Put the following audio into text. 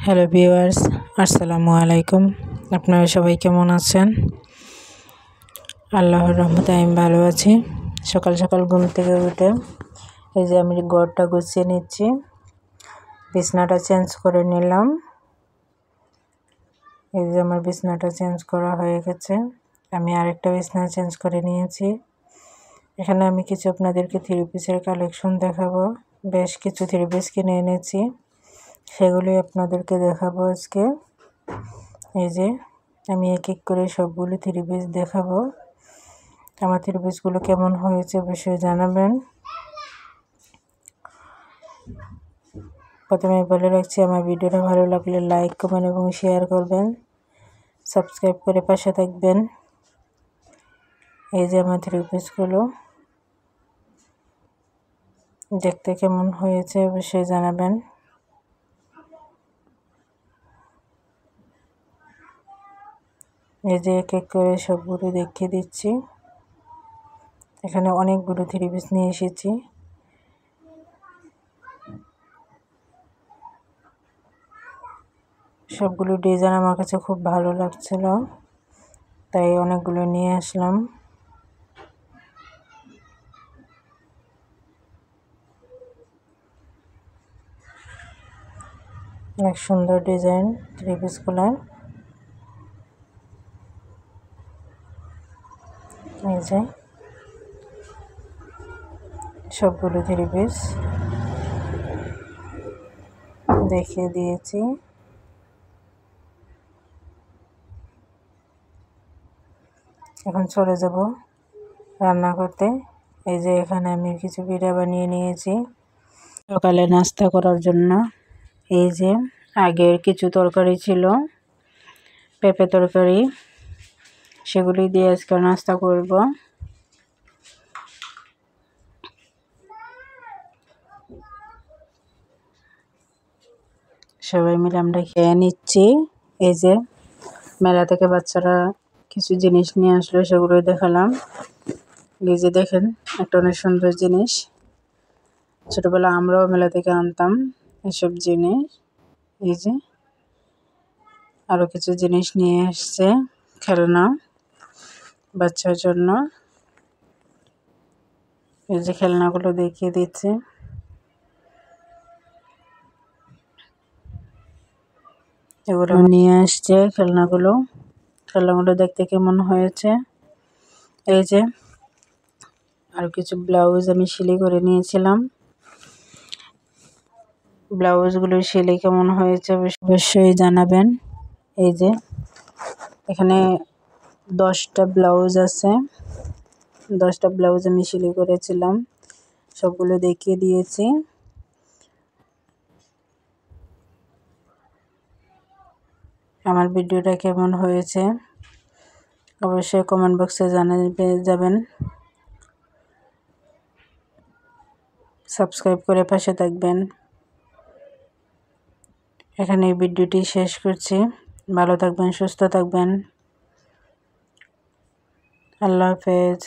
Hello viewers, আসসালামু আলাইকুম। আপনারা সবাই কেমন আছেন? আল্লাহর রহমতে আমি ভালো আছি। সকাল সকাল ঘুম থেকে উঠে এই যে আমি ঘরটা গুছিয়ে নিচ্ছি, বিছনাটা চেঞ্জ করে নিলাম। এই যে আমার বিছনাটা চেঞ্জ করা হয়ে গেছে। আমি আরেকটা বিছনা চেঞ্জ করে নিয়েছি। এখানে আমি কিছু আপনাদেরকে থ্রি পিসের কালেকশন দেখাবো। বেশ কিছু থ্রি পিস কিনে এনেছি, সেগুলি আপনাদেরকে দেখাবো আজকে। এই যে আমি এক এক করে সবগুলো থ্রি পিস দেখাবো। আমার থ্রি পিসগুলো কেমন হয়েছে অবশ্যই জানাবেন। প্রথমে বলে রাখছি, আমার ভিডিওটা ভালো লাগলে লাইক, কমেন্ট এবং শেয়ার করবেন, সাবস্ক্রাইব করে পাশে থাকবেন। এই যে আমার থ্রি পিসগুলো দেখতে কেমন হয়েছে অবশ্যই জানাবেন। এই যে এক এক করে সবগুলো দেখিয়ে দিচ্ছি। এখানে অনেকগুলো থ্রি পিস নিয়ে এসেছি। সবগুলো ডিজাইন আমার কাছে খুব ভালো লাগছিল, তাই অনেকগুলো নিয়ে আসলাম। অনেক সুন্দর ডিজাইন থ্রি পিসগুলো। এই যে সবগুলো থ্রি পিস দেখিয়ে দিয়েছি। এখন চলে যাব রান্না করতে। এই যে এখানে আমি কিছু পিঠা বানিয়ে নিয়েছি সকালে নাস্তা করার জন্য। এই যে আগের কিছু তরকারি ছিল, পেঁপে তরকারি, সেগুলি দিয়ে আজকে নাস্তা করব। সবাই মিলে আমরা খেয়ে নিচ্ছি। এই যে মেলা থেকে বাচ্চারা কিছু জিনিস নিয়ে আসলো, সেগুলো দেখালাম। এই যে দেখেন, একটা অনেক সুন্দর জিনিস। ছোটবেলা আমরাও মেলা থেকে আনতাম এসব জিনিস। এই যে আরো কিছু জিনিস নিয়ে আসছে, খেলনা বাচ্চার জন্য। এই যে খেলনাগুলো দেখিয়ে দিচ্ছে। এগুলো নিয়ে আসছে খেলনাগুলো দেখতে কেমন হয়েছে। এই যে আর কিছু ব্লাউজ আমি সেলাই করে নিয়েছিলাম। ব্লাউজগুলো সেলাই কেমন হয়েছে অবশ্যই জানাবেন। এই যে এখানে 10টা ব্লাউজ আছে, 10টা ব্লাউজ আমি সেলাই করেছিলাম, সবগুলো দেখিয়ে দিয়েছি। আমার ভিডিওটা কেমন হয়েছে অবশ্যই কমেন্ট বক্সে জানিয়ে যাবেন। সাবস্ক্রাইব করে পাশে থাকবেন। এখানে এই ভিডিওটি শেষ করছি। ভালো থাকবেন, সুস্থ থাকবেন। আল্লাহ হাফেজ।